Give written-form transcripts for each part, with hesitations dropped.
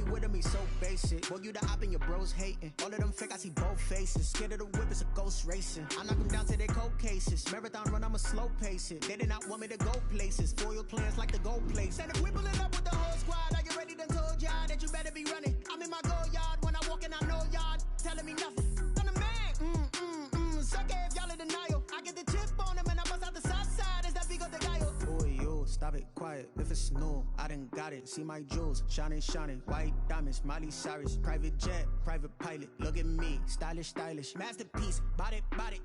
with him, he's so basic. Boy, you the op and your bros hating. All of them fake, I see both faces. Scared of the whip, it's a ghost racing. I knock them down to their cold cases. Marathon run, I'ma slow pace it. They did not want me to go places. Foil plans like the gold place. And if we pulling up with the whole squad, are you ready? Done told y'all that you better be running. I'm in my go yard when I walk in, I know y'all telling me nothing. I'm the man. Suck it if y'all in denial. I get the chip on them and I bust out the south side. Is that big of the guy? Boy, yo, stop it, quiet. If it's new, I done got it. See my jewels, shining, shining. White diamonds, Miley Cyrus. Private jet, private pilot. Look at me, stylish, stylish. Masterpiece, body,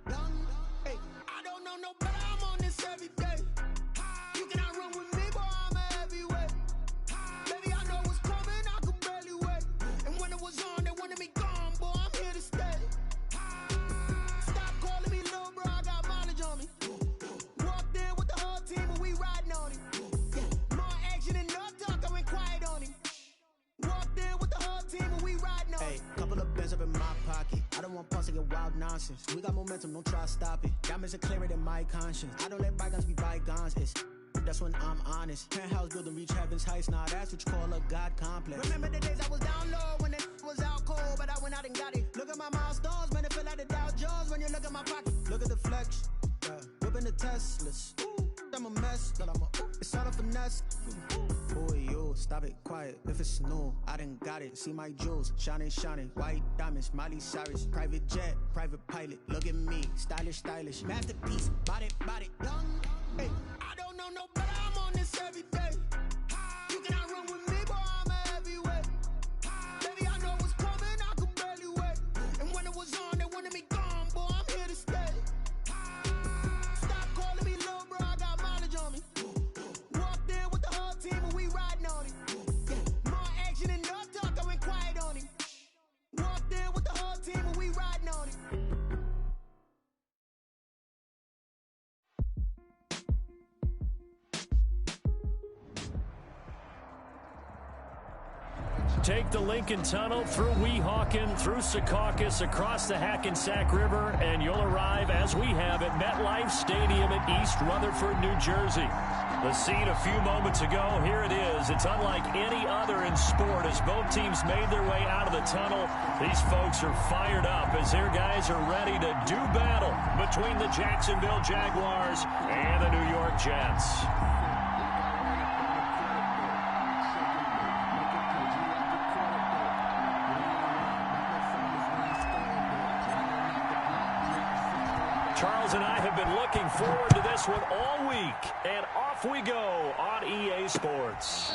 young. Hey, I don't know no better. I'm on this every day. You cannot run with me, boy. I'm a heavyweight. Baby, I know what's coming. I could barely wait. And when it was on, they wanted me gone, boy. I'm here to stay. Stop calling me little bro. I got mileage on me. Walked in with the whole team and we riding on him. Yeah, more action and no talk. I went quiet on him. Walked in with the whole team and we riding on him. Hey, couple of bands up in my pocket. I don't want pause to get wild nonsense. We got momentum, don't try to stop it. Diamonds are clearer than my conscience. I don't let bygones be bygones. That's when I'm honest. Penthouse building, reach heaven's heights. Now that's what you call a God complex. Remember the days I was down low when it was out cold, but I went out and got it. Look at my milestones, man, it feel like the Dow Jones when you look at my pocket. Look at the flex, whipping the Teslas. Ooh, I'm a mess, but it's all a finesse. Boy, yo, stop it, quiet. If it's new, I done got it. See my jewels, shining, shining. White diamonds, Miley Cyrus. Private jet, private pilot. Look at me, stylish, stylish. Masterpiece, body, young. Hey, I don't know no better. I'm on this every day. You cannot run with me, boy. I'm a heavyweight. Baby, I know what's coming. I could barely wait. And when it was on, they wanted me gone, boy. I'm here to stay. Stop calling me little bro. I got mileage on me. Walked in with the whole team and we riding on him. Yeah, more action and no talk. I went quiet on him. Walked in with the whole team and we riding on him. Take the Lincoln Tunnel through Weehawken, through Secaucus, across the Hackensack River, and you'll arrive, as we have, at MetLife Stadium at East Rutherford, New Jersey. The scene a few moments ago, here it is. It's unlike any other in sport. As both teams made their way out of the tunnel, these folks are fired up as their guys are ready to do battle between the Jacksonville Jaguars and the New York Jets. Charles and I have been looking forward to this one all week, and off we go on EA Sports.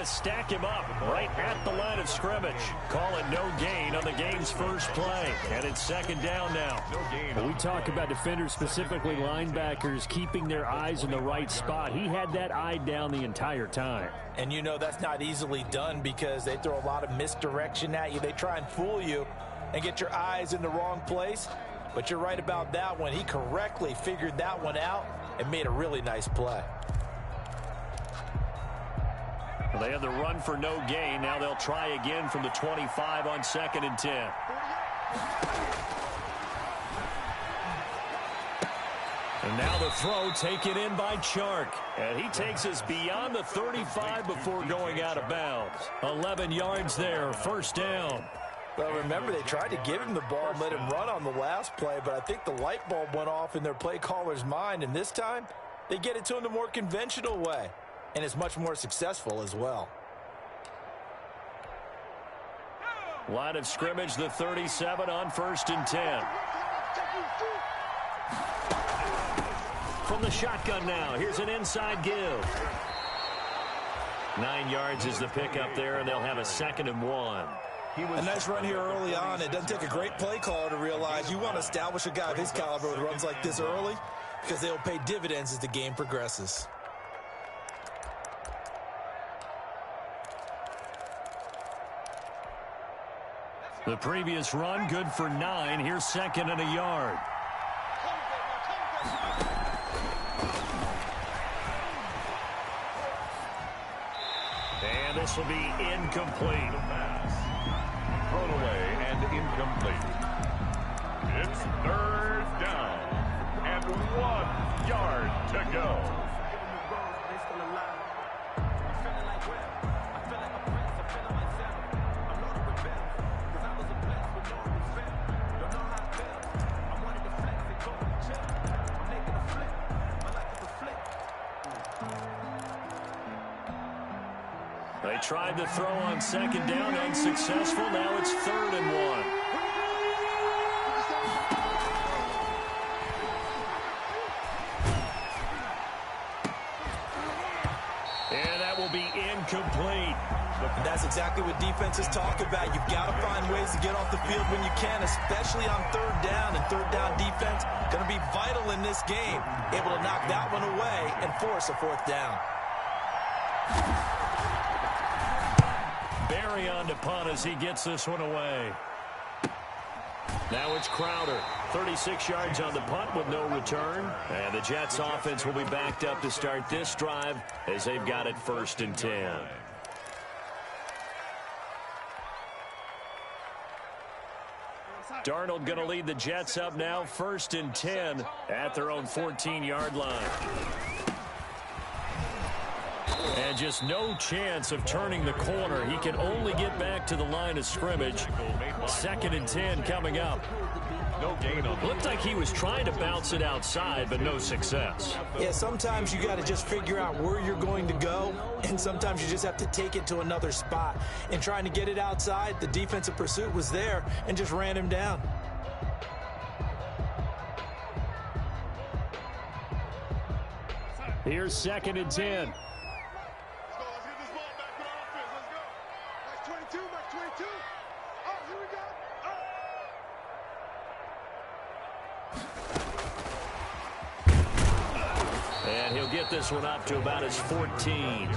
Stack him up right at the line of scrimmage. Call it no gain on the game's first play. And it's second down now. No gain. When we talk about defenders, specifically linebackers, keeping their eyes in the right spot. He had that eye down the entire time. And you know that's not easily done because they throw a lot of misdirection at you. They try and fool you and get your eyes in the wrong place. But you're right about that one. He correctly figured that one out and made a really nice play. Well, they had the run for no gain. Now they'll try again from the 25 on 2nd and 10. And now the throw taken in by Chark. And he takes us beyond the 35 before going out of bounds. 11 yards there, first down. Well, remember, they tried to give him the ball and let him run on the last play, but I think the light bulb went off in their play caller's mind, and this time they get it to him the more conventional way. And it's much more successful as well. Line of scrimmage, the 37 on 1st and 10. From the shotgun now, here's an inside give. 9 yards is the pickup there, and they'll have a 2nd and 1. A nice run here early on. It doesn't take a great play caller to realize you want to establish a guy of his caliber with runs like this early because they'll pay dividends as the game progresses. The previous run, good for 9. Here's second and a yard. And this will be incomplete. Thrown away and incomplete. It's third down and 1 yard to go. They tried to throw on second down, unsuccessful. Now it's 3rd and 1. And that will be incomplete. And that's exactly what defenses talk about. You've got to find ways to get off the field when you can, especially on 3rd down. And 3rd down defense going to be vital in this game. Able to knock that one away and force a 4th down. Barry on to punt as he gets this one away. Now it's Crowder. 36 yards on the punt with no return. And the Jets offense will be backed up to start this drive as they've got it 1st and 10. Darnold going to lead the Jets up now, 1st and 10 at their own 14-yard line. And just no chance of turning the corner. He can only get back to the line of scrimmage. 2nd and 10 coming up. No gain on. Looked like he was trying to bounce it outside, but no success. Yeah, sometimes you got to just figure out where you're going to go, and sometimes you just have to take it to another spot. And trying to get it outside, the defensive pursuit was there and just ran him down. Here's 2nd and 10. And he'll get this one up to about his 14.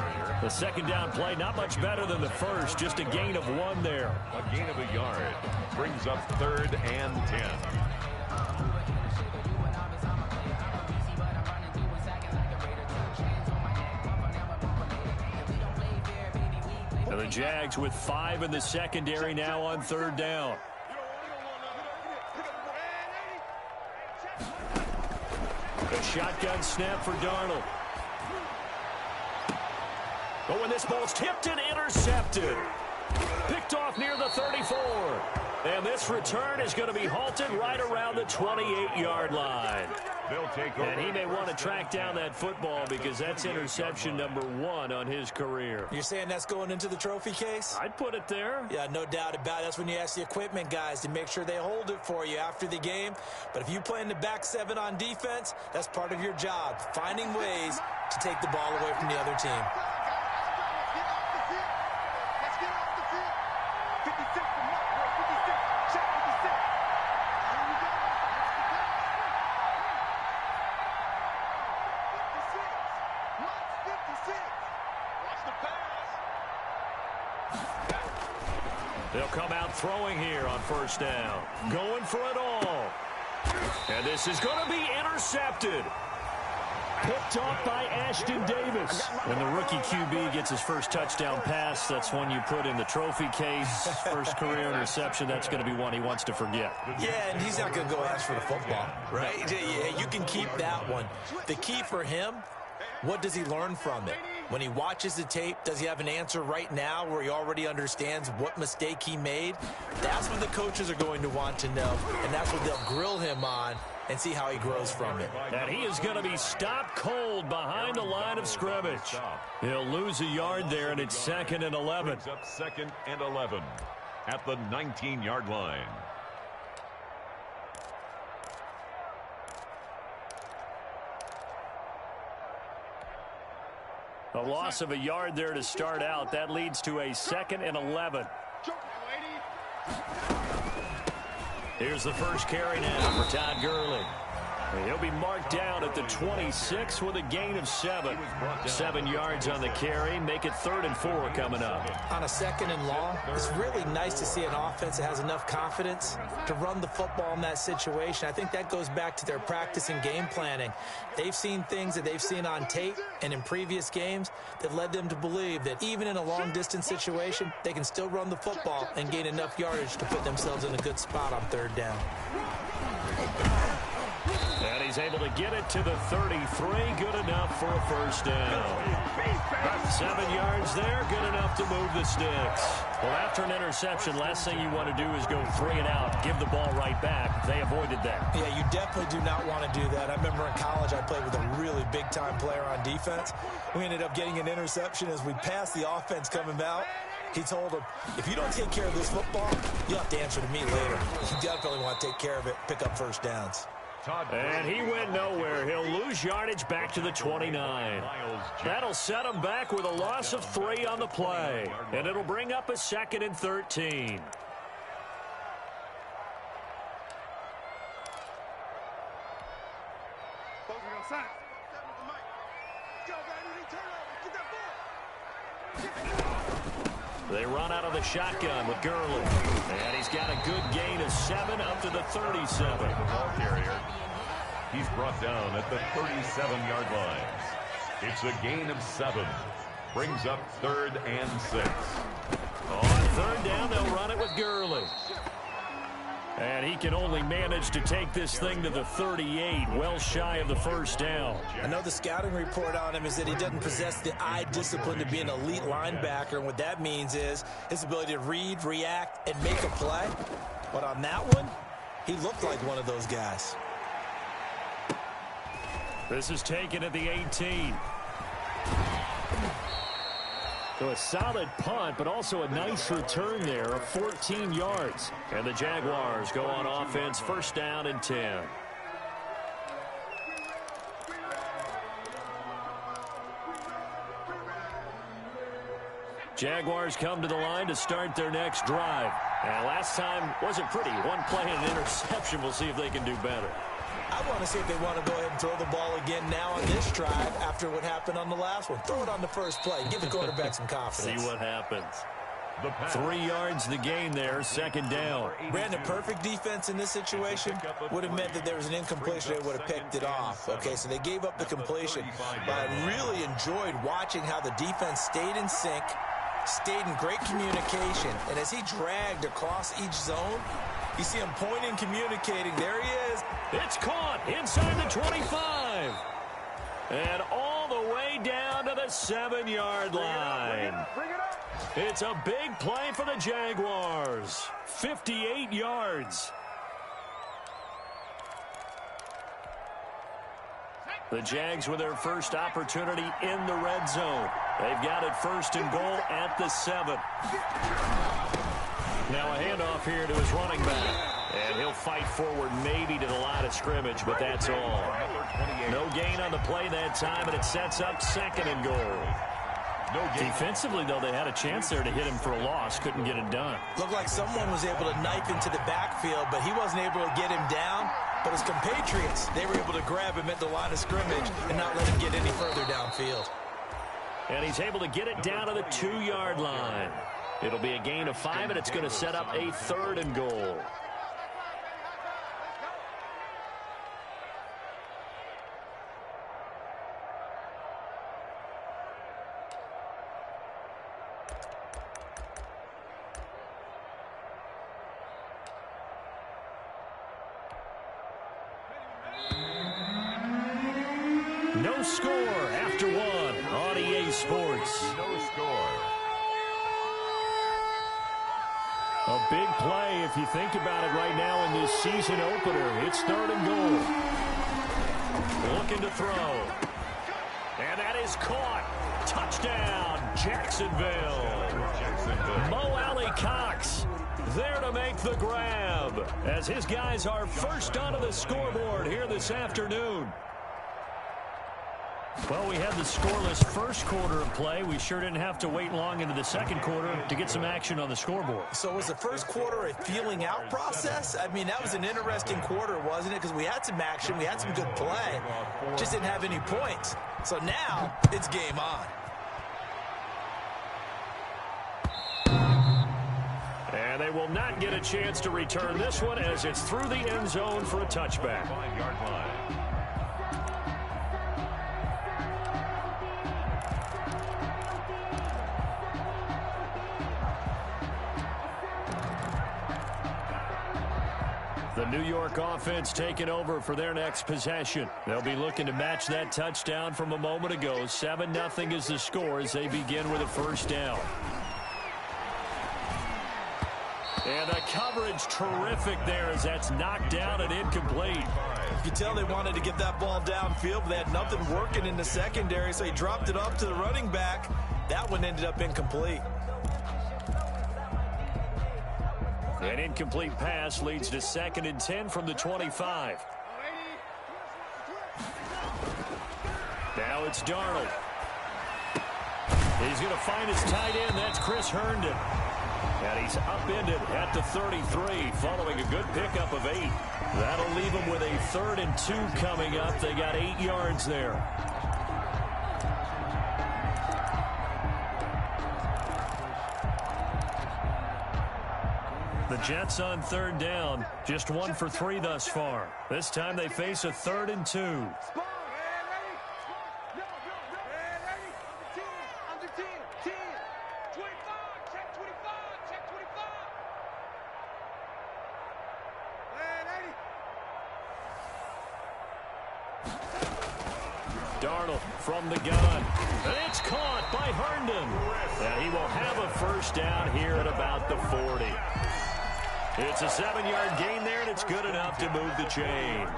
The 2nd down play, not much better than the first, just a gain of 1 there. A gain of a yard brings up 3rd and 10. And the Jags with 5 in the secondary now on 3rd down. A shotgun snap for Darnold. Oh, and this ball's tipped and intercepted. Picked off near the 34. And this return is going to be halted right around the 28-yard line. They'll take over. And he may want to track down that football because that's interception number 1 on his career. You're saying that's going into the trophy case? I'd put it there. Yeah, no doubt about it. That's when you ask the equipment guys to make sure they hold it for you after the game. But if you play in the back 7 on defense, that's part of your job, finding ways to take the ball away from the other team. They'll come out throwing here on 1st down. Going for it all. And this is going to be intercepted. Picked off by Ashton Davis. When the rookie QB gets his first touchdown pass, that's one you put in the trophy case. First career interception, that's going to be one he wants to forget. Yeah, and he's not going to go ask for the football, right? Yeah, you can keep that one. The key for him, what does he learn from it? When he watches the tape, does he have an answer right now where he already understands what mistake he made? That's what the coaches are going to want to know, and that's what they'll grill him on and see how he grows from it. And he is going to be stopped cold behind the line of scrimmage. He'll lose a yard there, and it's 2nd and 11. Brings up 2nd and 11 at the 19-yard line. A loss of a yard there to start out. That leads to a 2nd and 11. Here's the first carry now for Todd Gurley. And he'll be marked down at the 26 with a gain of 7. 7 yards on the carry. Make it 3rd and 4 coming up. On a 2nd and long, it's really nice to see an offense that has enough confidence to run the football in that situation. I think that goes back to their practice and game planning. They've seen things that they've seen on tape and in previous games that led them to believe that even in a long-distance situation, they can still run the football and gain enough yardage to put themselves in a good spot on 3rd down. And he's able to get it to the 33. Good enough for a 1st down. 7 yards there. Good enough to move the sticks. Well, after an interception, last thing you want to do is go 3 and out. Give the ball right back. They avoided that. Yeah, you definitely do not want to do that. I remember in college I played with a really big-time player on defense. We ended up getting an interception as we passed the offense coming out. He told him, if you don't take care of this football, you'll have to answer to me later. You definitely want to take care of it, pick up 1st downs. And he went nowhere. He'll lose yardage back to the 29. That'll set him back with a loss of 3 on the play. And it'll bring up a 2nd and 13. They run out of the shotgun with Gurley. And he's got a good gain of 7 up to the 37. Ball carrier. He's brought down at the 37-yard line. It's a gain of 7. Brings up 3rd and 6. On 3rd down, they'll run it with Gurley. And he can only manage to take this thing to the 38, well shy of the 1st down. I know the scouting report on him is that he doesn't possess the eye discipline to be an elite linebacker, and what that means is his ability to read, react, and make a play. But on that one, he looked like one of those guys. This is taken at the 18. So a solid punt, but also a nice return there of 14 yards. And the Jaguars go on offense, 1st down and 10. Jaguars come to the line to start their next drive. And last time wasn't pretty. 1 play and an interception. We'll see if they can do better. I want to see if they want to go ahead and throw the ball again now on this drive after what happened on the last one. Throw it on the first play. Give the quarterback some confidence. See what happens. 3 yards the gain there, 2nd down. Brandon, perfect defense in this situation would have meant that there was an incompletion. They would have picked it off. Okay, so they gave up the completion. But I really enjoyed watching how the defense stayed in sync, stayed in great communication. And as he dragged across each zone, you see him pointing, communicating. There he is. It's caught inside the 25. And all the way down to the 7-yard line. It's a big play for the Jaguars. 58 yards. The Jags with their first opportunity in the red zone. They've got it 1st and goal at the 7. Now a handoff here to his running back. And he'll fight forward maybe to the line of scrimmage, but that's all. No gain on the play that time, and it sets up 2nd and goal. Defensively, though, they had a chance there to hit him for a loss. Couldn't get it done. Looked like someone was able to knife into the backfield, but he wasn't able to get him down. But his compatriots, they were able to grab him at the line of scrimmage and not let him get any further downfield. And he's able to get it down to the 2-yard line. It'll be a gain of 5, and it's going to set up a 3rd and goal. No score after 1 on EA Sports. No score. A big play if you think about it right now in this season opener. It's 3rd and goal. Looking to throw. And that is caught. Touchdown, Jacksonville. Mo Alley Cox there to make the grab as his guys are first onto the scoreboard here this afternoon. Well, we had the scoreless first quarter of play. We sure didn't have to wait long into the second quarter to get some action on the scoreboard. So was the first quarter a feeling out process? I mean, that was an interesting quarter, wasn't it? Because we had some action, we had some good play, just didn't have any points. So now it's game on. And they will not get a chance to return this one as it's through the end zone for a touchback. 5-yard line. The New York offense taking over for their next possession. They'll be looking to match that touchdown from a moment ago. 7-0 is the score as they begin with a first down. And the coverage terrific there as that's knocked down and incomplete. You could tell they wanted to get that ball downfield, but they had nothing working in the secondary, so he dropped it off to the running back. That one ended up incomplete. An incomplete pass leads to 2nd and 10 from the 25. Now it's Darnold. He's going to find his tight end. That's Chris Herndon. And he's upended at the 33 following a good pickup of 8. That'll leave him with a 3rd and 2 coming up. They got 8 yards there. The Jets on 3rd down, just 1 for 3 thus far. This time they face a 3rd and 2. Darnold from the gun. And it's caught by Herndon. And he will have a first down here at about the 40. It's a 7-yard gain there, and it's good enough to move the chains.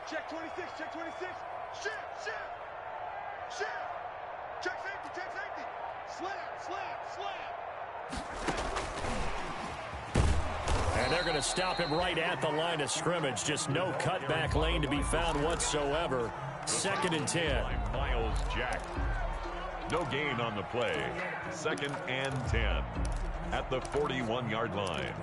Check 26, check 26. Shift. Check safety. Slam. And they're going to stop him right at the line of scrimmage. Just no cutback lane to be found whatsoever. 2nd and 10. Miles Jack. No gain on the play. 2nd and 10 at the 41-yard line.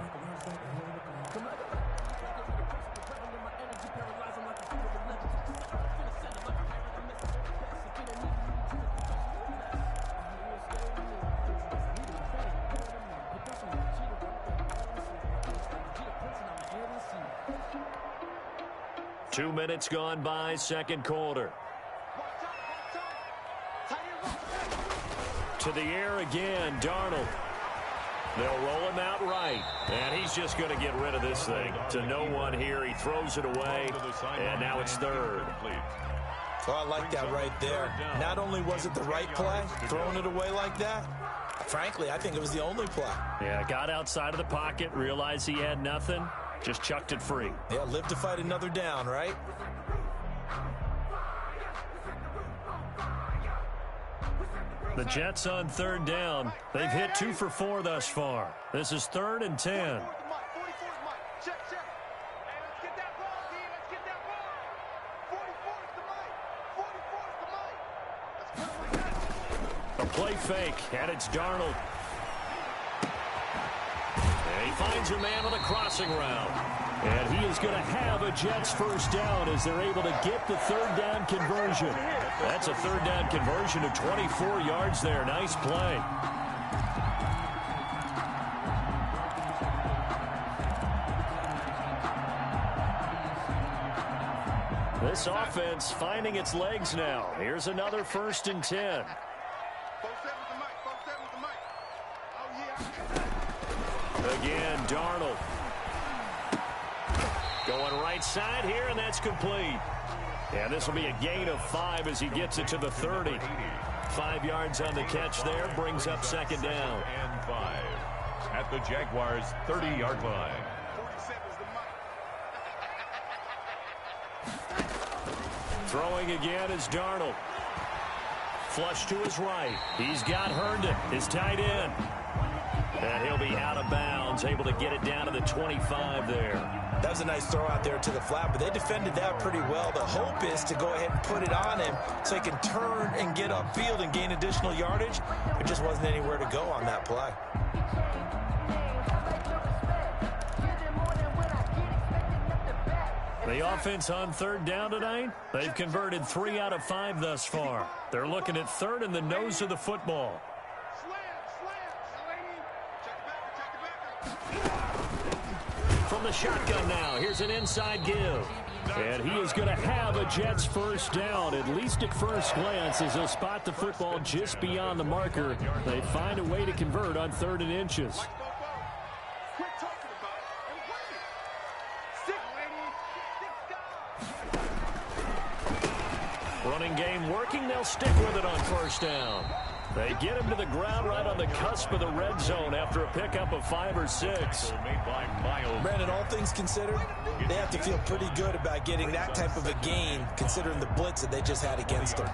Two minutes gone by, second quarter. To the air again, Darnold. They'll roll him out right. And he's just going to get rid of this thing. To no one here. He throws it away. And now it's 3rd. So I like that right there. Not only was it the right play, throwing it away like that, frankly, I think it was the only play. Yeah, got outside of the pocket, realized he had nothing. Just chucked it free. Yeah, live to fight another down, right? The Jets on 3rd down. They've hit 2 for 4 thus far. This is 3rd and 10. A play fake, and it's Darnold. And he finds a man on a crossing route. And he is going to have a Jets first down as they're able to get the 3rd down conversion. That's a 3rd down conversion of 24 yards there. Nice play. This offense finding its legs now. Here's another 1st and 10. Again, Darnold. Going right side here, and that's complete. And this will be a gain of 5 as he gets it to the 30. 5 yards on the catch there, brings up 2nd down. And 5 at the Jaguars' 30-yard line. Throwing again is Darnold. Flush to his right. He's got Herndon, his tight end. And he'll be out of bounds, able to get it down to the 25 there. That was a nice throw out there to the flat, but they defended that pretty well. The hope is to go ahead and put it on him so he can turn and get upfield and gain additional yardage. There just wasn't anywhere to go on that play. The offense on third down tonight, they've converted 3 out of 5 thus far. They're looking at third in the nose of the football. From the shotgun now, here's an inside give. And he is going to have a Jets first down, at least at first glance, as they'll spot the football just beyond the marker. They find a way to convert on 3rd and inches. Running game working. They'll stick with it on first down. They get him to the ground right on the cusp of the red zone after a pickup of 5 or 6. Brandon, all things considered, they have to feel pretty good about getting that type of a gain, considering the blitz that they just had against them.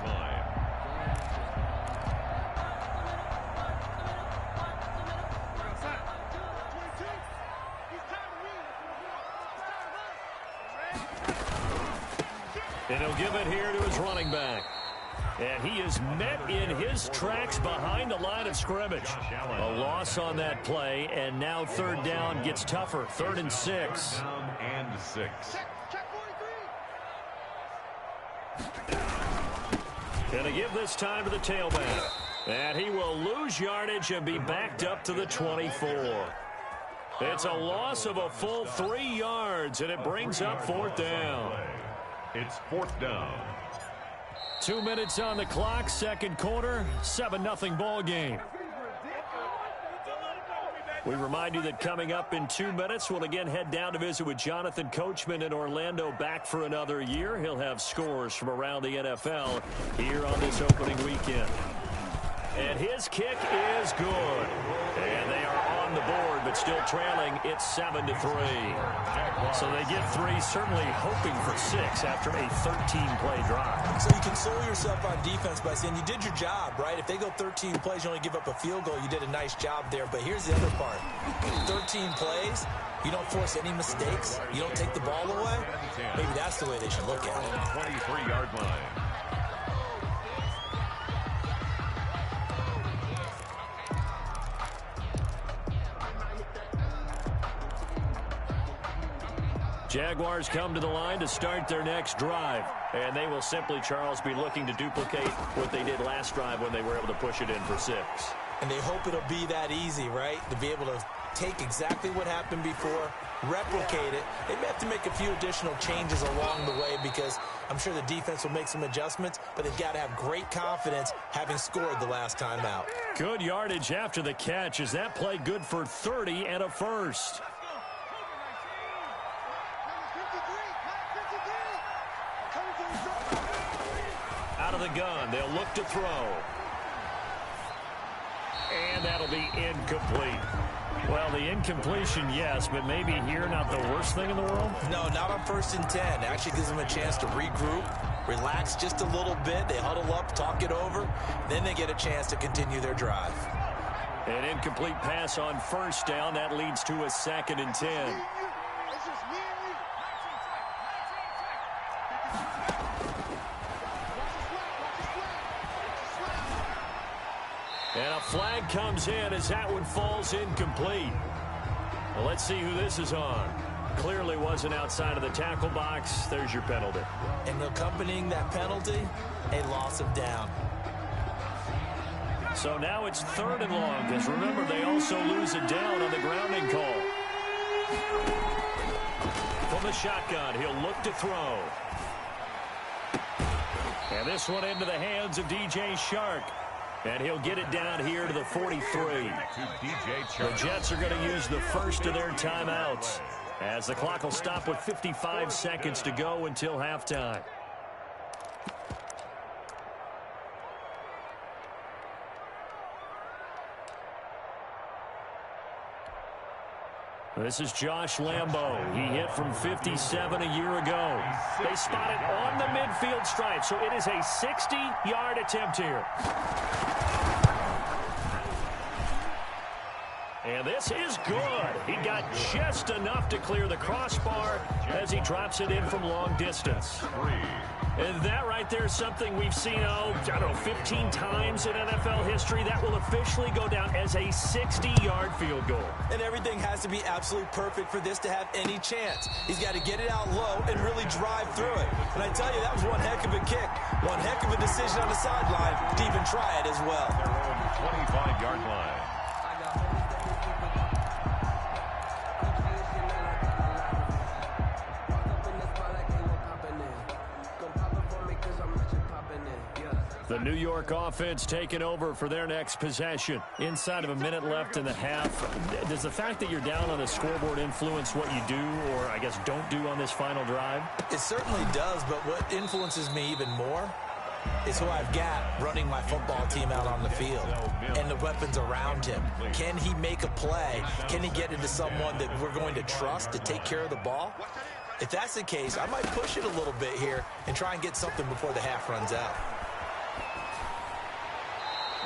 And he'll give it here to his running back. And he is met in his tracks behind the line of scrimmage. A loss on that play, and now 3rd down gets tougher. 3rd and 6. Gonna give this time to the tailback. And he will lose yardage and be backed up to the 24. It's a loss of a full 3 yards, and it brings up 4th down. It's 4th down. 2 minutes on the clock, 2nd quarter, 7-0 ball game. We remind you that coming up in 2 minutes, we'll again head down to visit with Jonathan Coachman in Orlando, back for another year. He'll have scores from around the NFL here on this opening weekend. And his kick is good. And they are on the board, but still trailing. It's 7-3. So they get 3, certainly hoping for 6 after a 13-play drive. So you console yourself on defense by saying you did your job, right? If they go 13 plays, you only give up a field goal, you did a nice job there. But here's the other part. 13 plays, you don't force any mistakes, you don't take the ball away. Maybe that's the way they should look at it. 23-yard line. Jaguars come to the line to start their next drive. And they will simply, Charles, be looking to duplicate what they did last drive when they were able to push it in for 6. And they hope it'll be that easy, right? To be able to take exactly what happened before, replicate it. They may have to make a few additional changes along the way because I'm sure the defense will make some adjustments, but they've got to have great confidence having scored the last time out. Good yardage after the catch. Is that play good for 30 and a first? Out of the gun, they'll look to throw. And that'll be incomplete. Well, the incompletion, yes, but maybe here not the worst thing in the world? No, not on 1st and 10. It actually gives them a chance to regroup, relax just a little bit. They huddle up, talk it over. Then they get a chance to continue their drive. An incomplete pass on 1st down. That leads to a 2nd and 10. And a flag comes in as that one falls incomplete. Well, let's see who this is on. Clearly wasn't outside of the tackle box. There's your penalty. And accompanying that penalty, a loss of down. So now it's 3rd and long, because remember, they also lose it down on the grounding call. From the shotgun, he'll look to throw. And this one into the hands of DJ Shark. And he'll get it down here to the 43. The Jets are going to use the first of their timeouts, as the clock will stop with 55 seconds to go until halftime. This is Josh Lambo. He hit from 57 a year ago. They spot it on the midfield stripe, so it is a 60-yard attempt here. And this is good. He got just enough to clear the crossbar as he drops it in from long distance. And that right there is something we've seen, 15 times in NFL history. That will officially go down as a 60-yard field goal. And everything has to be absolutely perfect for this to have any chance. He's got to get it out low and really drive through it. And I tell you, that was one heck of a kick. One heck of a decision on the sideline to even try it as well. Their own 25-yard line. The New York offense taking over for their next possession. Inside of a minute left in the half. Does the fact that you're down on the scoreboard influence what you do, or I guess don't do on this final drive? It certainly does, but what influences me even more is who I've got running my football team out on the field and the weapons around him. Can he make a play? Can he get into someone that we're going to trust to take care of the ball? If that's the case, I might push it a little bit here and try and get something before the half runs out.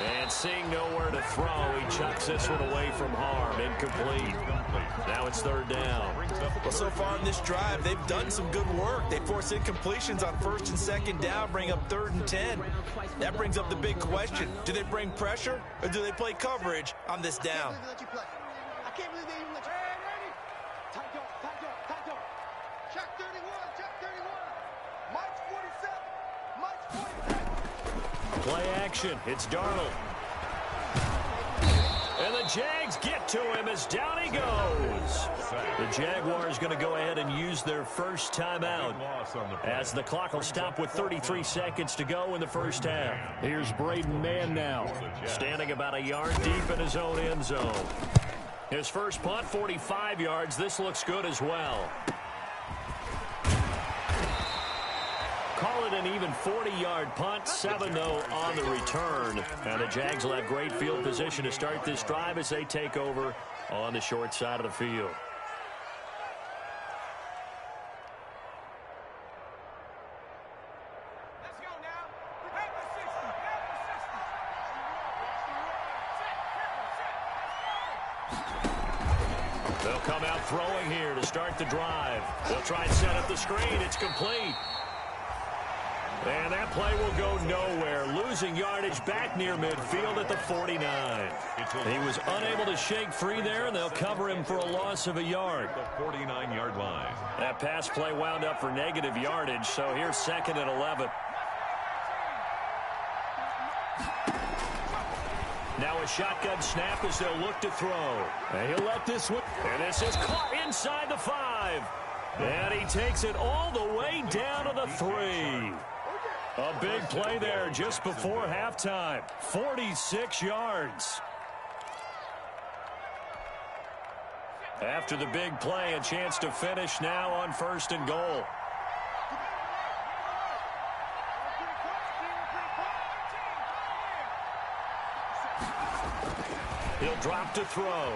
And seeing nowhere to throw, he chucks this one away from harm. Incomplete. Now it's third down. Well, so far in this drive, they've done some good work. They force incompletions on first and second down, bring up 3rd and 10. That brings up the big question. Do they bring pressure, or do they play coverage on this down? I can't believe they even let you. Hey, ready? Tight up. Check 31. Mike's 47. Mike's 47. Play action. It's Darnold. And the Jags get to him as down he goes. The Jaguars going to go ahead and use their first timeout as the clock will stop with 33 seconds to go in the first half. Here's Braden Mann now, standing about a yard deep in his own end zone. His first punt, 45 yards. This looks good as well. Call it an even 40-yard punt, 7-0 on the return. And the Jags will have great field position to start this drive as they take over on the short side of the field. Let's go now. Prepare for 60. They'll come out throwing here to start the drive. They'll try and set up the screen. It's complete. And that play will go nowhere, losing yardage back near midfield at the 49. He was unable to shake free there, and they'll cover him for a loss of a yard. The 49-yard line. That pass play wound up for negative yardage, so here's 2nd and 11. Now a shotgun snap as they'll look to throw. And he'll let this one. And this is caught inside the 5. And he takes it all the way down to the 3. A big play there just before halftime. 46 yards. After the big play, a chance to finish now on 1st and goal. He'll drop to throw.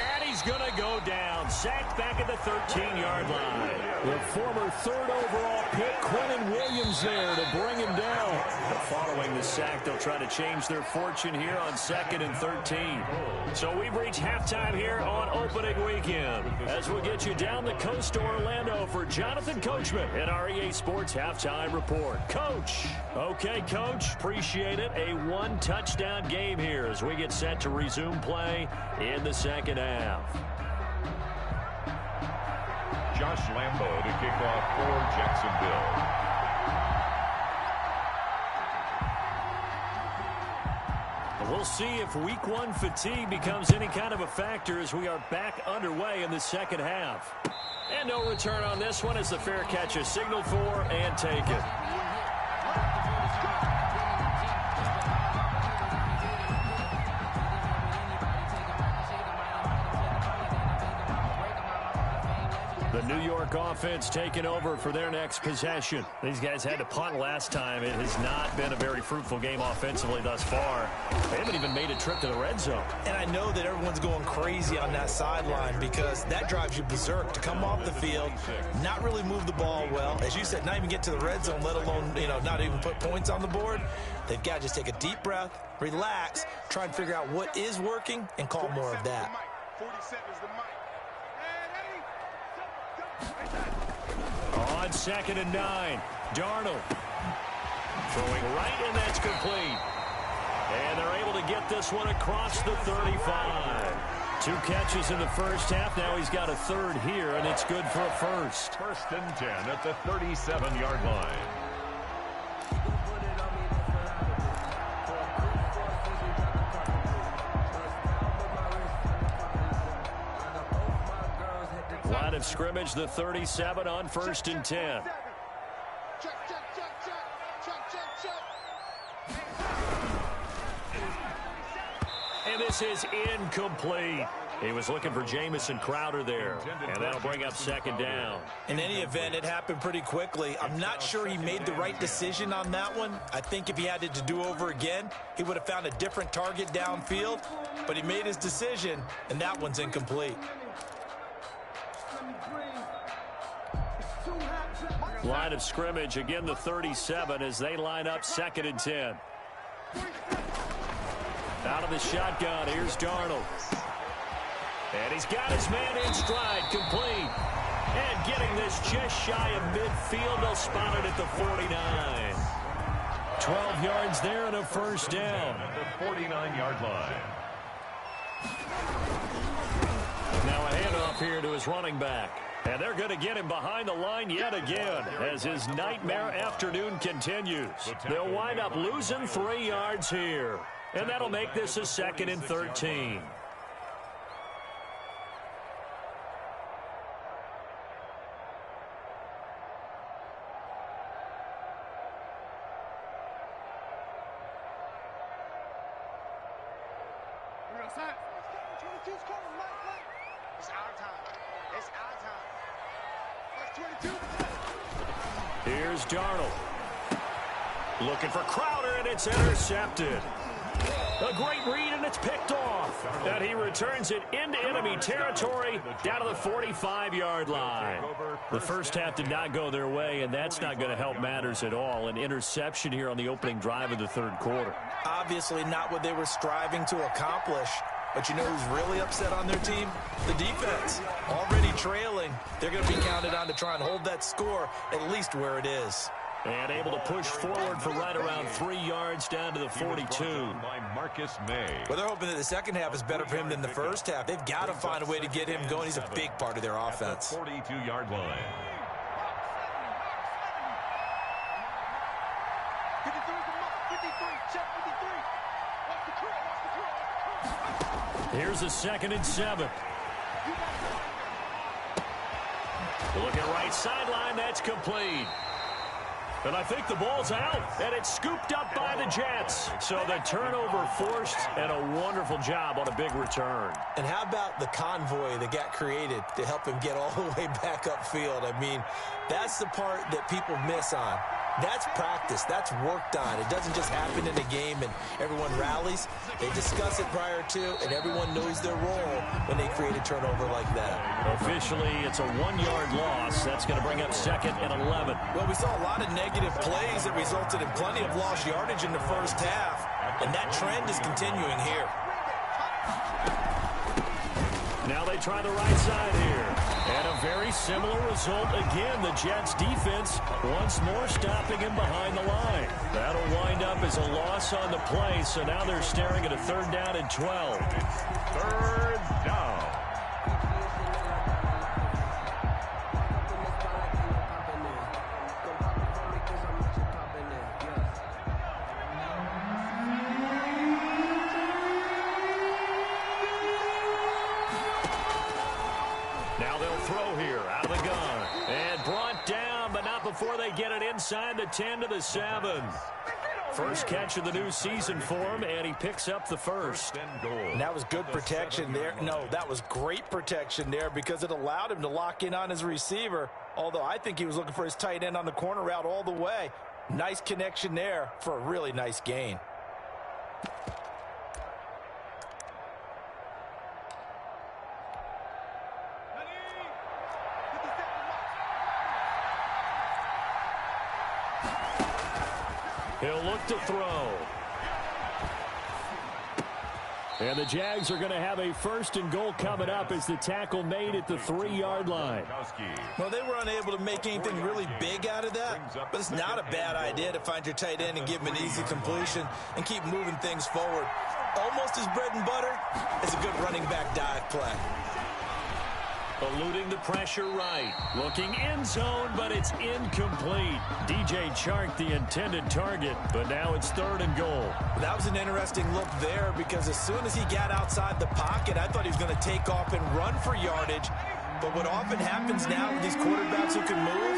And he's going to go down. Sacked back at the 13-yard line. The former 3rd overall pick, Quentin Williams, there to bring him down. But following the sack, they'll try to change their fortune here on 2nd and 13. So we've reached halftime here on opening weekend. As we'll get you down the coast to Orlando for Jonathan Coachman at our EA Sports Halftime Report. Coach. Okay, Coach. Appreciate it. A 1-touchdown game here as we get set to resume play in the second half. Josh Lambo to kick off for Jacksonville. We'll see if week 1 fatigue becomes any kind of a factor as we are back underway in the second half. And no return on this one as the fair catch is signaled for and taken. The New York offense taking over for their next possession. These guys had to punt last time. It has not been a very fruitful game offensively thus far. They haven't even made a trip to the red zone. And I know that everyone's going crazy on that sideline because that drives you berserk to come off the field, not really move the ball well. As you said, not even get to the red zone, let alone, not even put points on the board. They've got to just take a deep breath, relax, try and figure out what is working, and call more of that. 47 is the mic. On 2nd and 9, Darnold throwing right, and that's complete. And they're able to get this one across the 35. 2 catches in the first half. Now he's got a third here, and it's good for a first. 1st and 10 at the 37-yard line. Line of scrimmage, the 37 on 1st and 10. And this is incomplete. He was looking for Jamison Crowder there, and that'll bring up 2nd down. In any event, it happened pretty quickly. I'm not sure he made the right decision on that one. I think if he had it to do over again, he would have found a different target downfield, but he made his decision, and that one's incomplete. Line of scrimmage, again the 37 as they line up 2nd and 10. Out of the shotgun, here's Darnold. And he's got his man in stride, complete. And getting this just shy of midfield, they'll spot it at the 49. 12 yards there and a first down. At the 49-yard line. Now a handoff here to his running back. And they're going to get him behind the line yet again as his nightmare afternoon continues. They'll wind up losing 3 yards here. And that'll make this a 2nd and 13. It's our time. It's our time. First 22. Here's Darnold. Looking for Crowder, and it's intercepted. A great read, and it's picked off. And he returns it into enemy territory down to the 45-yard line. The first half did not go their way, and that's not going to help matters at all. An interception here on the opening drive of the 3rd quarter. Obviously not what they were striving to accomplish. But you know who's really upset on their team? The defense. Already trailing. They're going to be counted on to try and hold that score at least where it is. And able to push forward for right around 3 yards down to the 42. By Marcus May. Well, they're hoping that the second half is better for him than the first half. They've got to find a way to get him going. He's a big part of their offense. At the 42-yard line. 53 is the mark. 53. Check 53. Watch the curl. Watch the curl. Watch the curl. Here's a 2nd and 7. Look at right sideline. That's complete. And I think the ball's out, and it's scooped up by the Jets. So the turnover forced, and a wonderful job on a big return. And how about the convoy that got created to help him get all the way back upfield? I mean, that's the part that people miss on. That's practice. That's worked on. It doesn't just happen in a game and everyone rallies. They discuss it prior to, and everyone knows their role when they create a turnover like that. Officially, it's a 1-yard loss. That's going to bring up 2nd and 11. Well, we saw a lot of negative plays that resulted in plenty of lost yardage in the first half, and that trend is continuing here. Now they try the right side here. And a very similar result again. The Jets defense once more stopping him behind the line. That'll wind up as a loss on the play. So now they're staring at a 3rd down and 12. 3rd down. Now they'll throw here out of the gun. And brought down, but not before they get it inside the 10 to the 7. First catch of the new season for him, and he picks up the first. And that was good protection there. No, that was great protection there because it allowed him to lock in on his receiver, although I think he was looking for his tight end on the corner route all the way. Nice connection there for a really nice gain. He'll look to throw. And the Jags are going to have a 1st and goal coming up as the tackle made at the 3-yard line. Well, they were unable to make anything really big out of that, but it's not a bad idea to find your tight end and give him an easy completion and keep moving things forward. Almost as bread and butter as a good running back dive play. Eluding the pressure right. Looking end zone, but it's incomplete. DJ Chark, the intended target, but now it's 3rd and goal. That was an interesting look there because as soon as he got outside the pocket, I thought he was going to take off and run for yardage. But what often happens now with these quarterbacks who can move,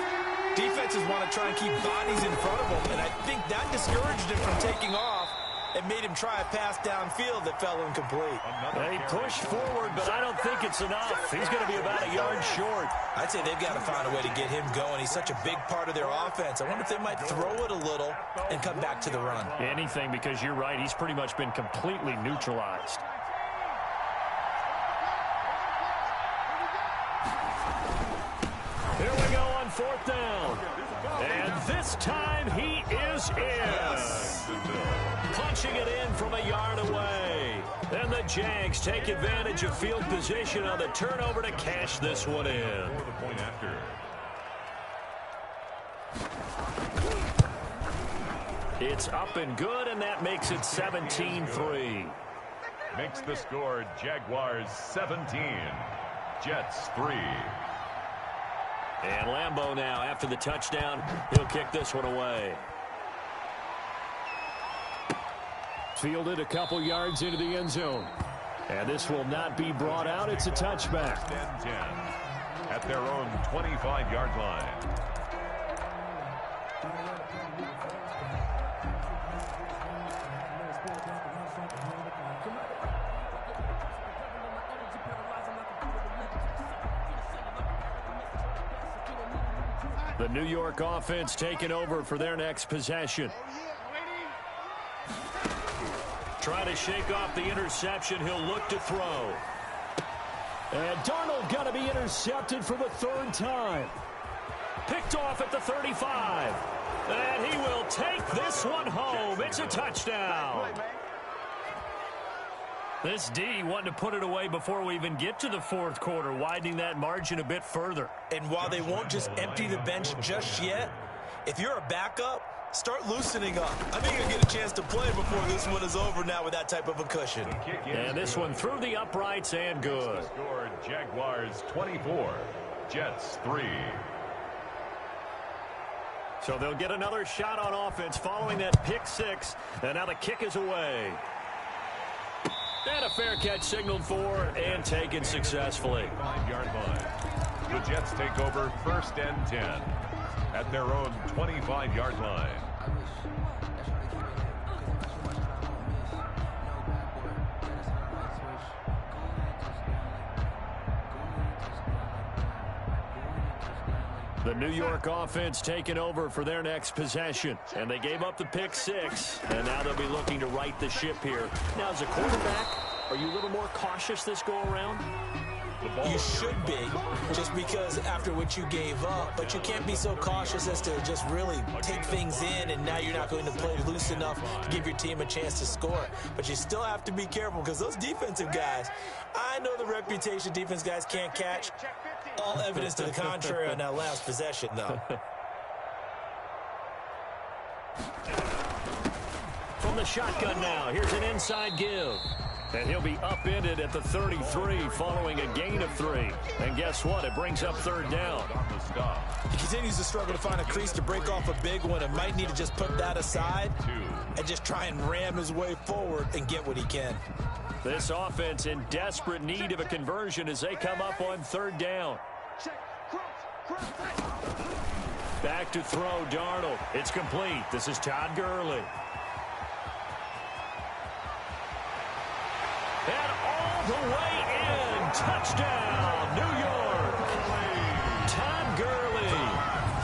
defenses want to try and keep bodies in front of them, and I think that discouraged him from taking off. It made him try a pass downfield that fell incomplete. They push forward, but I don't think it's enough. He's going to be about a yard short. I'd say they've got to find a way to get him going. He's such a big part of their offense. I wonder if they might throw it a little and come back to the run. Anything, because you're right. He's pretty much been completely neutralized. Here we go on 4th down. And this time he is in. Yes. Punching it in from a yard away. And the Jags take advantage of field position on the turnover to cash this one in. It's up and good, and that makes it 17-3. Makes the score Jaguars 17, Jets 3. And Lambeau now, after the touchdown, he'll kick this one away. Fielded a couple yards into the end zone. And this will not be brought out. It's a touchback. 10 at their own 25-yard line. The New York offense taking over for their next possession. Trying to shake off the interception. He'll look to throw. And Darnold going to be intercepted for the 3rd time. Picked off at the 35. And he will take this one home. It's a touchdown. This D wanting to put it away before we even get to the 4th quarter, widening that margin a bit further. And while they won't just empty the bench just yet, if you're a backup, start loosening up. I think you'll get a chance to play before this one is over now with that type of a cushion. And this one through the uprights and good. Score Jaguars 24, Jets 3. So they'll get another shot on offense following that pick 6. And now the kick is away. And a fair catch signaled for and taken successfully. 5-yard line. The Jets take over 1st and 10 at their own 25-yard line. The New York offense taking over for their next possession. And they gave up the pick 6. And now they'll be looking to right the ship here. Now, as a quarterback, are you a little more cautious this go-around? You should be, just because after what you gave up, but you can't be so cautious as to just really take things in, and now you're not going to play loose enough to give your team a chance to score. But you still have to be careful because those defensive guys, I know the reputation defense guys can't catch. All evidence to the contrary on that last possession, though. From the shotgun now, here's an inside give. And he'll be upended at the 33 following a gain of 3. And guess what? It brings up 3rd down. He continues to struggle to find a crease to break off a big one and might need to just put that aside and just try and ram his way forward and get what he can. This offense in desperate need of a conversion as they come up on 3rd down. Back to throw, Darnold. It's complete. This is Todd Gurley. And all the way in. Touchdown, New York. Todd Gurley,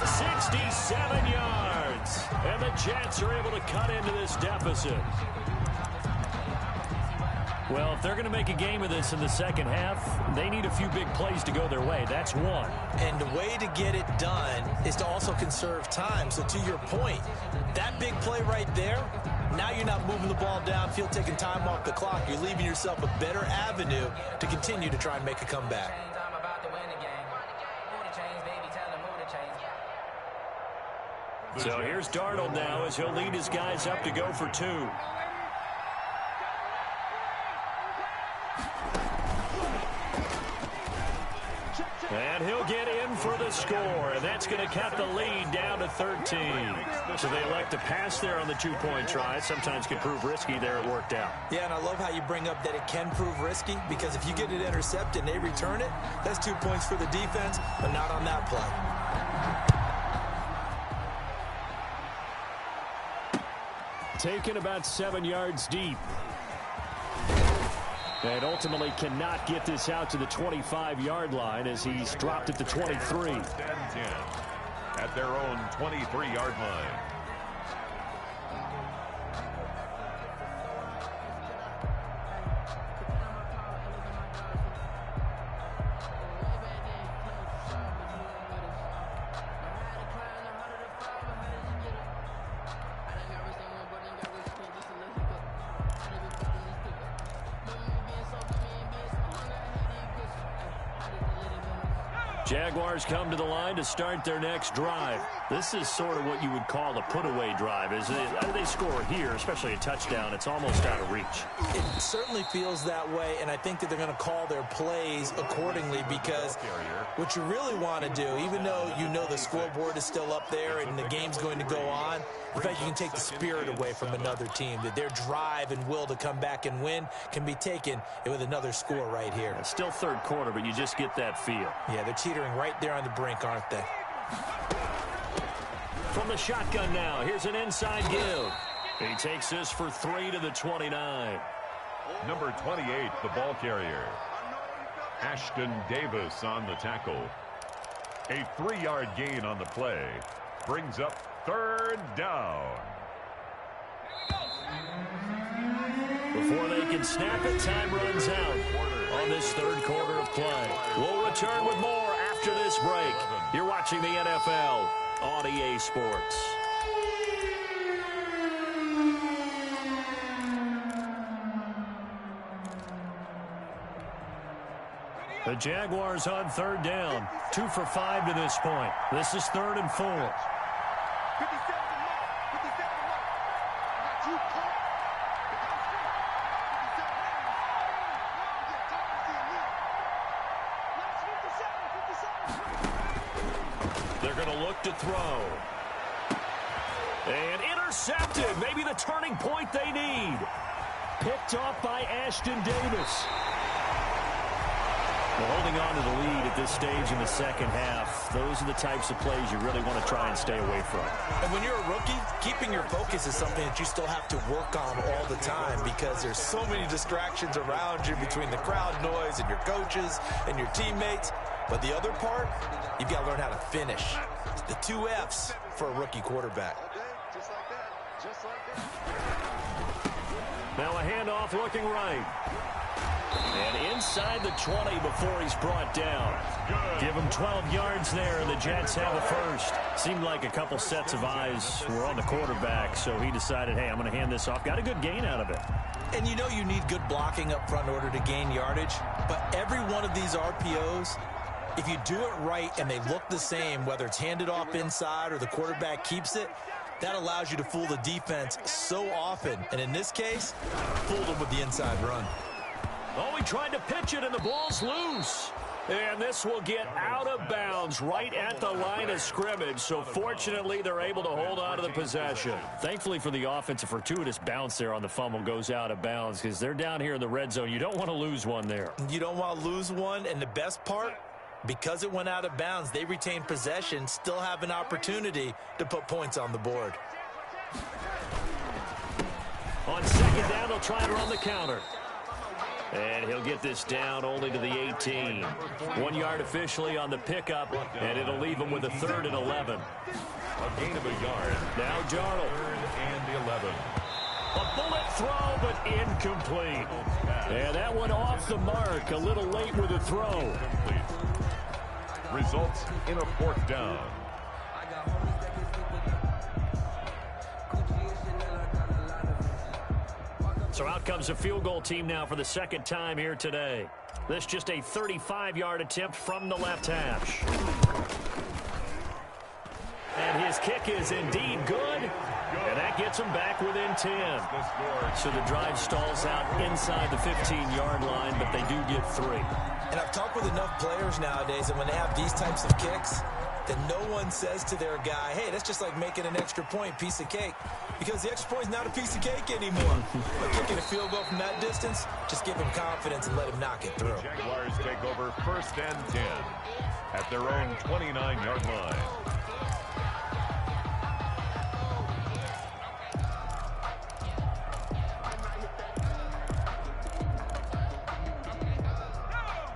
67 yards. And the Jets are able to cut into this deficit. Well, if they're going to make a game of this in the second half, they need a few big plays to go their way. That's one. And the way to get it done is to also conserve time. So to your point, that big play right there, now you're not moving the ball downfield, taking time off the clock. You're leaving yourself a better avenue to continue to try and make a comeback. So here's Darnold now as he'll lead his guys up to go for two. And he'll get in for the score, and that's going to cut the lead down to 13. So they elect to pass there on the two-point try. Sometimes can prove risky. There it worked out. Yeah, and I love how you bring up that it can prove risky, because if you get it intercepted and they return it, that's 2 points for the defense, but not on that play. Taken about 7 yards deep. And ultimately cannot get this out to the 25-yard line as he's dropped it to 23. 10-10 at their own 23-yard line. Jaguars come to the line to start their next drive. This is sort of what you would call a put-away drive. As they score here, especially a touchdown, it's almost out of reach. It certainly feels that way, and I think that they're going to call their plays accordingly, because what you really want to do, even though you know the scoreboard is still up there and the game's going to go on, in fact, you can take the spirit away from another team, that their drive and will to come back and win can be taken with another score right here. It's still third quarter, but you just get that feel. Yeah, they're teetering right there on the brink, aren't they? From the shotgun now, here's an inside give. He takes this for 3 to the 29. Number 28, the ball carrier. Ashton Davis on the tackle. A 3-yard gain on the play. Brings up third down. Before they can snap it, time runs out on this third quarter of play. We'll return with more after this break. You're watching the NFL on EA Sports. The Jaguars on third down. 2 for 5 to this point. This is 3rd and 4. They're going to look to throw. And intercepted. Maybe the turning point they need. Picked off by Ashton Davis. Well, holding on to the lead at this stage in the second half, those are the types of plays you really want to try and stay away from. And when you're a rookie, keeping your focus is something that you still have to work on all the time, because there's so many distractions around you between the crowd noise and your coaches and your teammates. But the other part, you've got to learn how to finish. It's the 2 F's for a rookie quarterback. Just like that. Just like that. Now a handoff looking right. And inside the 20 before he's brought down. Give him 12 yards there, and the Jets have a first. Seemed like a couple sets of eyes were on the quarterback, so he decided, hey, I'm going to hand this off. Got a good gain out of it. And you know you need good blocking up front in order to gain yardage, but every one of these RPOs, if you do it right and they look the same, whether it's handed off inside or the quarterback keeps it, that allows you to fool the defense so often. And in this case, fooled them with the inside run. Oh, he tried to pitch it, and the ball's loose. And this will get out of bounds right at the line of scrimmage. So fortunately, they're able to hold on to the possession. Thankfully for the offense, a fortuitous bounce there on the fumble goes out of bounds, because they're down here in the red zone. You don't want to lose one there. You don't want to lose one, and the best part, because it went out of bounds, they retain possession, still have an opportunity to put points on the board. On second down, they'll try and run the counter. And he'll get this down only to the 18. 1 yard officially on the pickup, and it'll leave him with a 3rd and 11. A gain of a yard. Now Darnold. 3rd and 11. A bullet throw, but incomplete. And that one off the mark, a little late with a throw. Results in a 4th down. So out comes a field goal team now for the 2nd time here today. This just a 35-yard attempt from the left hash. And his kick is indeed good. And that gets him back within 10. So the drive stalls out inside the 15-yard line, but they do get 3. And I've talked with enough players nowadays, and when they have these types of kicks, then no one says to their guy, hey, that's just like making an extra point, piece of cake. Because the extra point is not a piece of cake anymore. But kicking a field goal from that distance, just give him confidence and let him knock it through. The Jaguars take over 1st and 10 at their own 29-yard line.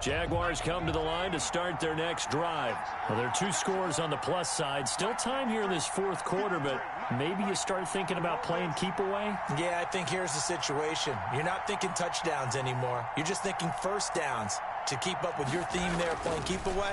Jaguars come to the line to start their next drive. Well, there are 2 scores on the plus side. Still time here in this 4th quarter, but maybe you start thinking about playing keep away? Yeah, I think here's the situation. You're not thinking touchdowns anymore. You're just thinking 1st downs. To keep up with your theme there playing keep away,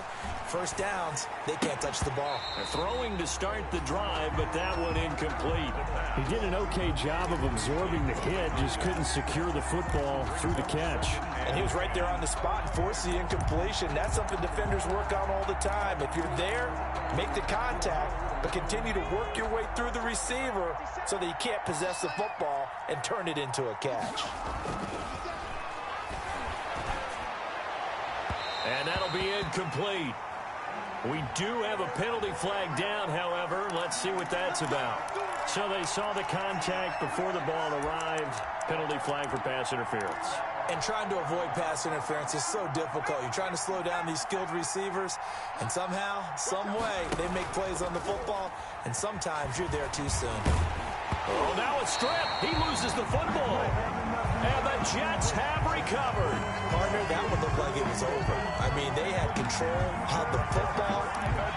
1st downs, they can't touch the ball. They're throwing to start the drive, but that one incomplete. He did an okay job of absorbing the hit, just couldn't secure the football through the catch. And he was right there on the spot and forced the incompletion. That's something defenders work on all the time. If you're there, make the contact, but continue to work your way through the receiver so that you can't possess the football and turn it into a catch. And that'll be incomplete. We do have a penalty flag down, however. Let's see what that's about. So they saw the contact before the ball arrived. Penalty flag for pass interference. And trying to avoid pass interference is so difficult. You're trying to slow down these skilled receivers, and somehow, some way, they make plays on the football, and sometimes you're there too soon. Oh, now it's stripped. He loses the football. And the Jets have recovered. Partner, that one looked like it was over. I mean, they had control of the football,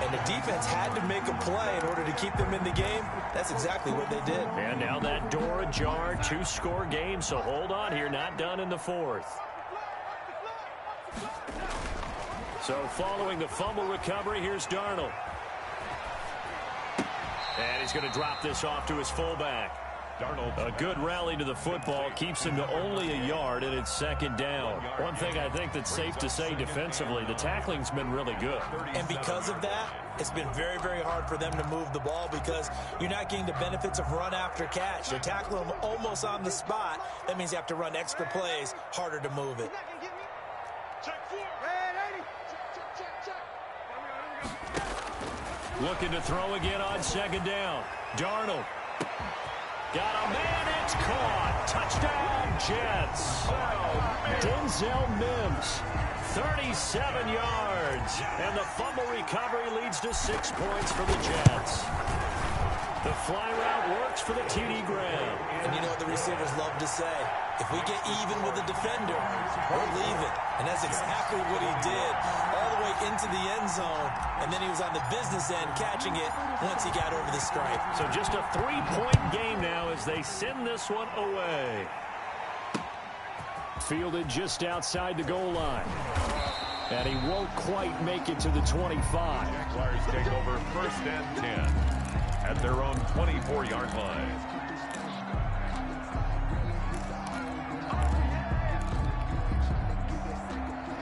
and the defense had to make a play in order to keep them in the game. That's exactly what they did. And now that door ajar, 2-score game, so hold on here, not done in the 4th. So following the fumble recovery, here's Darnold. And he's going to drop this off to his fullback. Darnold. A good rally to the football keeps him to only a yard, and it's 2nd down. One thing I think that's safe to say defensively, the tackling's been really good. And because of that, it's been very, very hard for them to move the ball because you're not getting the benefits of run after catch. They're tackling them almost on the spot. That means you have to run extra plays, harder to move it. Looking to throw again on 2nd down. Darnold. Got a man, it's caught. Touchdown, Jets. Denzel Mims, 37 yards. And the fumble recovery leads to 6 points for the Jets. The fly route works for the TD Graham. And you know what the receivers love to say? If we get even with a defender, we're leaving. And that's exactly what he did. All the way into the end zone. And then he was on the business end catching it once he got over the stripe. So just a 3-point game now as they send this one away. Fielded just outside the goal line. And he won't quite make it to the 25. Jaguars take over 1st and 10 at their own 24-yard line.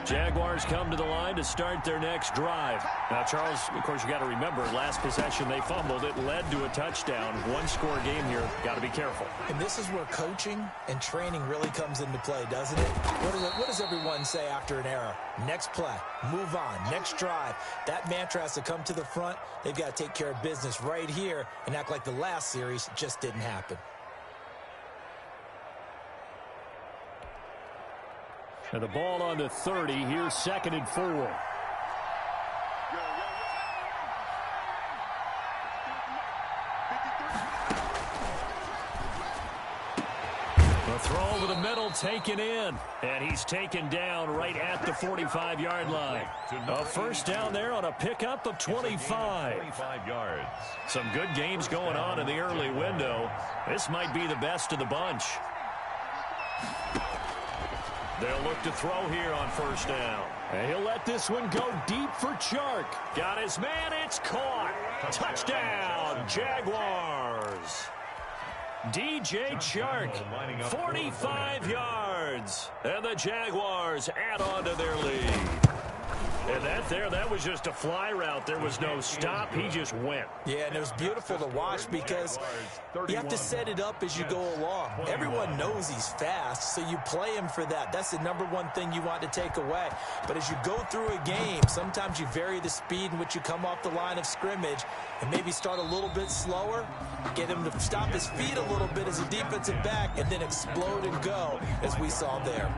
Jaguars come to the line to start their next drive. Now, Charles, of course, you got to remember, last possession they fumbled. It led to a touchdown. 1-score game here. Got to be careful. And this is where coaching and training really comes into play, doesn't it? What does everyone say after an error? Next play, move on, next drive. That mantra has to come to the front. They've got to take care of business right here and act like the last series just didn't happen. And the ball on the 30. Here's 2nd and 4. Throw over the middle, taken in. And he's taken down right at the 45-yard line. A first down there on a pickup of 25. 25 yards. Some good games going on in the early window. This might be the best of the bunch. They'll look to throw here on first down. And he'll let this one go deep for Chark. Got his man, it's caught. Touchdown, Jaguars. DJ Chark, 45 yards. And the Jaguars add on to their lead. And that was just a fly route. There was no stop. He just went. Yeah, and it was beautiful to watch because you have to set it up as you go along. Everyone knows he's fast, so you play him for that. That's the number one thing you want to take away. But as you go through a game, sometimes you vary the speed in which you come off the line of scrimmage and maybe start a little bit slower, get him to stop his feet a little bit as a defensive back, and then explode and go, as we saw there.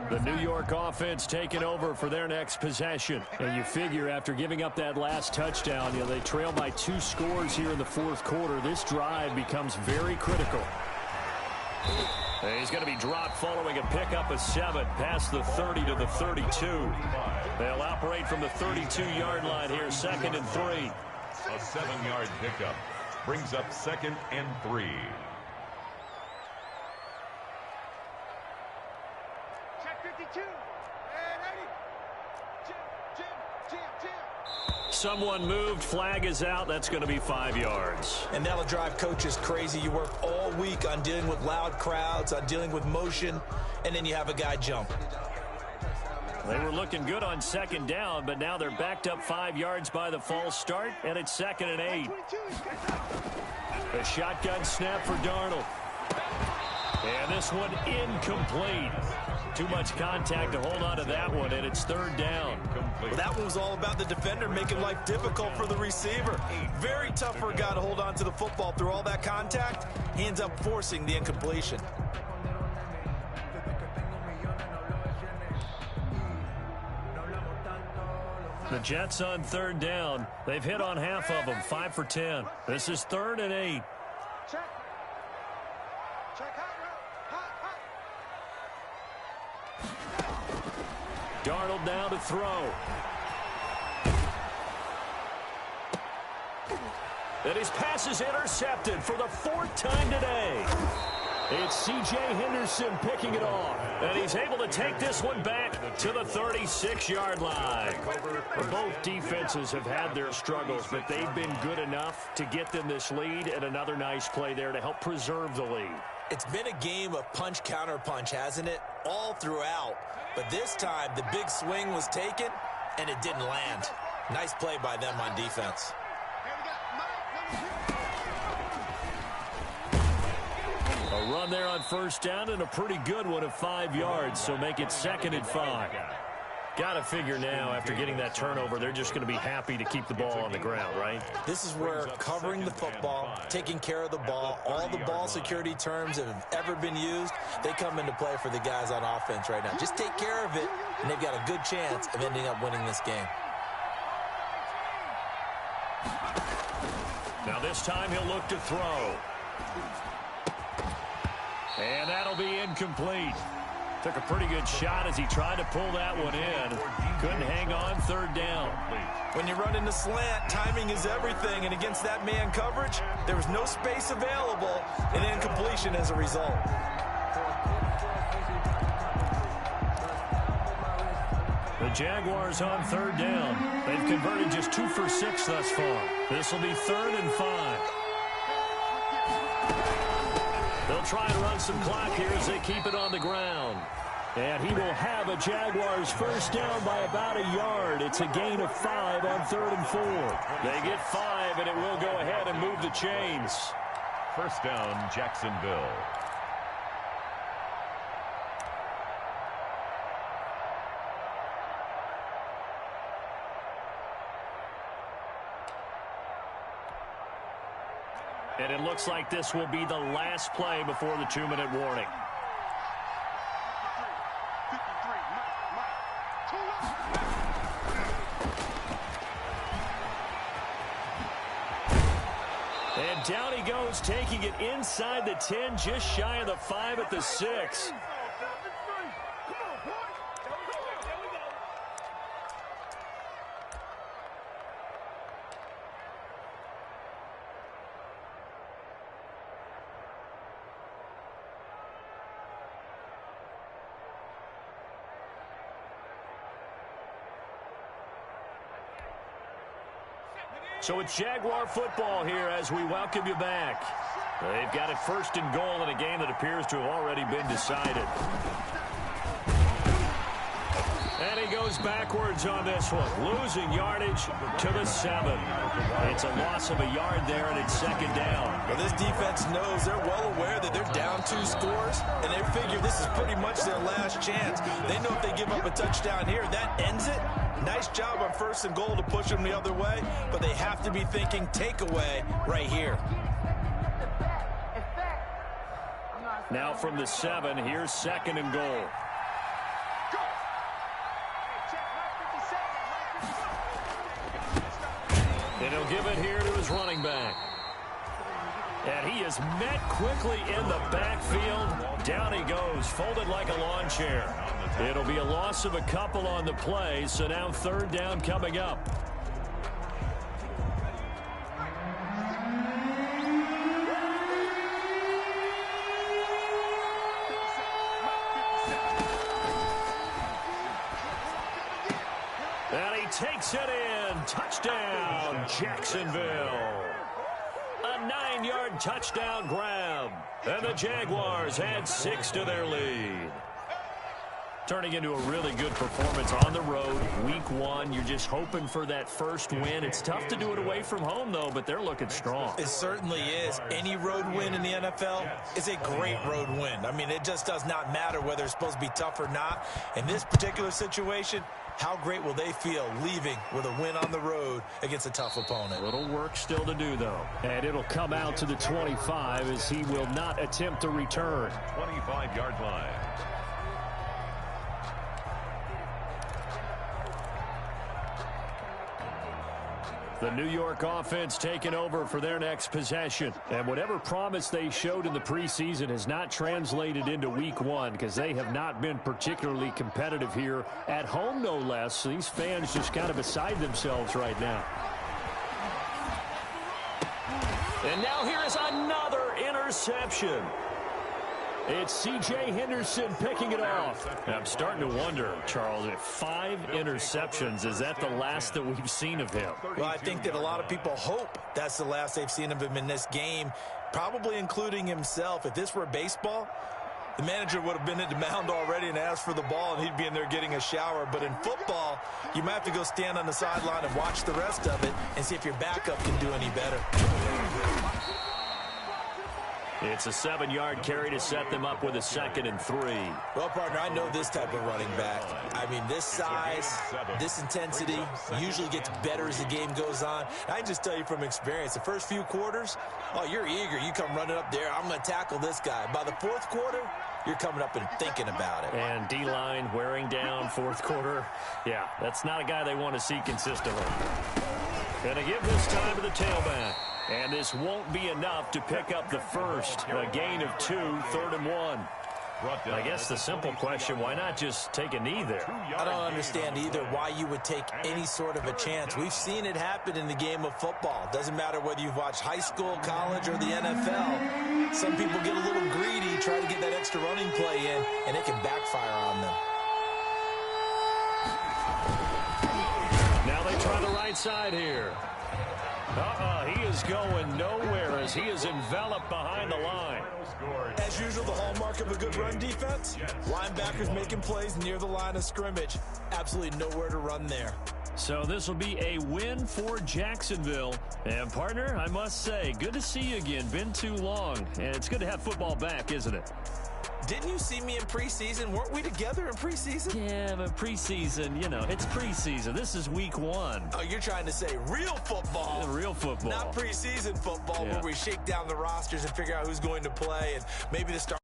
The New York offense taking over for their next possession. And you figure after giving up that last touchdown, they trail by 2 scores here in the fourth quarter. This drive becomes very critical. And he's going to be dropped following a pickup of 7 past the 30 to the 32. They'll operate from the 32-yard line here, 2nd and 3. A 7-yard pickup brings up 2nd and 3. Someone moved, flag is out. That's going to be 5 yards. And that'll drive coaches crazy. You work all week on dealing with loud crowds, on dealing with motion, and then you have a guy jump. They were looking good on 2nd down, but now they're backed up 5 yards by the false start, and it's 2nd and 8. A shotgun snap for Darnold. And this one incomplete. Too much contact to hold on to that one, and it's 3rd down. Well, that one was all about the defender making life difficult for the receiver. Very tough for a guy to hold on to the football through all that contact. He ends up forcing the incompletion. The Jets on 3rd down. They've hit on half of them, 5 for 10. This is 3rd and 8. Darnold now to throw. And his pass is intercepted for the 4th time today. It's C.J. Henderson picking it off. And he's able to take this one back to the 36-yard line. Both defenses have had their struggles, but they've been good enough to get them this lead, and another nice play there to help preserve the lead. It's been a game of punch-counter-punch, hasn't it? All throughout. But this time, the big swing was taken, and it didn't land. Nice play by them on defense. A run there on 1st down, and a pretty good one of 5 yards, so make it 2nd and 5. Got to figure now, after getting that turnover, they're just going to be happy to keep the ball on the ground, right? This is where covering the football, taking care of the ball, all the ball security terms that have ever been used, they come into play for the guys on offense right now. Just take care of it, and they've got a good chance of ending up winning this game. Now this time he'll look to throw. And that'll be incomplete. Took a pretty good shot as he tried to pull that one in. Couldn't hang on 3rd down. When you run in the slant, timing is everything, and against that man coverage, there was no space available, and incompletion as a result. The Jaguars on 3rd down. They've converted just 2 for 6 thus far. This will be 3rd and 5. They'll try and run some clock here as they keep it on the ground. And he will have a Jaguars first down by about a yard. It's a gain of 5 on 3rd and 4. They get 5, and it will go ahead and move the chains. First down, Jacksonville. And it looks like this will be the last play before the 2-minute warning. And down he goes, taking it inside the 10, just shy of the 5 at the 6. So it's Jaguar football here as we welcome you back. They've got it 1st and goal in a game that appears to have already been decided. And he goes backwards on this one, losing yardage to the 7. It's a loss of a yard there, and it's 2nd down. Well, this defense knows, they're well aware that they're down 2 scores, and they figure this is pretty much their last chance. They know if they give up a touchdown here, that ends it. Nice job on 1st and goal to push them the other way, but they have to be thinking takeaway right here. Now from the 7, here's 2nd and goal. And he'll give it here to his running back. And he is met quickly in the backfield. Down he goes, folded like a lawn chair. It'll be a loss of a couple on the play, so now 3rd down coming up. And he takes it in. Touchdown, Jacksonville. A 9-yard touchdown grab. And the Jaguars add 6 to their lead. Turning into a really good performance on the road, week 1. You're just hoping for that first win. It's tough to do it away from home, though, but they're looking strong. It certainly is. Any road win in the NFL is a great road win. I mean, it just does not matter whether it's supposed to be tough or not. In this particular situation, how great will they feel leaving with a win on the road against a tough opponent? A little work still to do, though. And it'll come out to the 25 as he will not attempt to return. 25-yard line. The New York offense taking over for their next possession. And whatever promise they showed in the preseason has not translated into week 1 because they have not been particularly competitive here at home, no less. These fans just kind of beside themselves right now. And now here is another interception. It's C.J. Henderson picking it off. I'm starting to wonder, Charles, if 5 interceptions, is that the last that we've seen of him? Well, I think that a lot of people hope that's the last they've seen of him in this game, probably including himself. If this were baseball, the manager would have been at the mound already and asked for the ball, and he'd be in there getting a shower. But in football, you might have to go stand on the sideline and watch the rest of it and see if your backup can do any better. It's a 7-yard carry to set them up with a 2nd and 3. Well, partner, I know this type of running back. I mean, this size, this intensity usually gets better as the game goes on. I can just tell you from experience, the first few quarters, oh, you're eager. You come running up there, I'm going to tackle this guy. By the 4th quarter, you're coming up and thinking about it. And D-line wearing down 4th quarter. Yeah, that's not a guy they want to see consistently. Going to give this time to the tailback. And this won't be enough to pick up the first. A gain of 2, 3rd and 1. I guess the simple question, why not just take a knee there? I don't understand either why you would take any sort of a chance. We've seen it happen in the game of football. Doesn't matter whether you've watched high school, college, or the NFL. Some people get a little greedy, try to get that extra running play in, and it can backfire on them. Now they try the right side here. He is going nowhere as he is enveloped behind the line. As usual, the hallmark of a good run defense, linebackers making plays near the line of scrimmage. Absolutely nowhere to run there. So this will be a win for Jacksonville. And, partner, I must say, good to see you again. Been too long. And it's good to have football back, isn't it? Didn't you see me in preseason? Weren't we together in preseason? Yeah, but preseason, you know, it's preseason. This is week 1. Oh, you're trying to say real football. Yeah, real football. Not preseason football where we shake down the rosters and figure out who's going to play and maybe the start.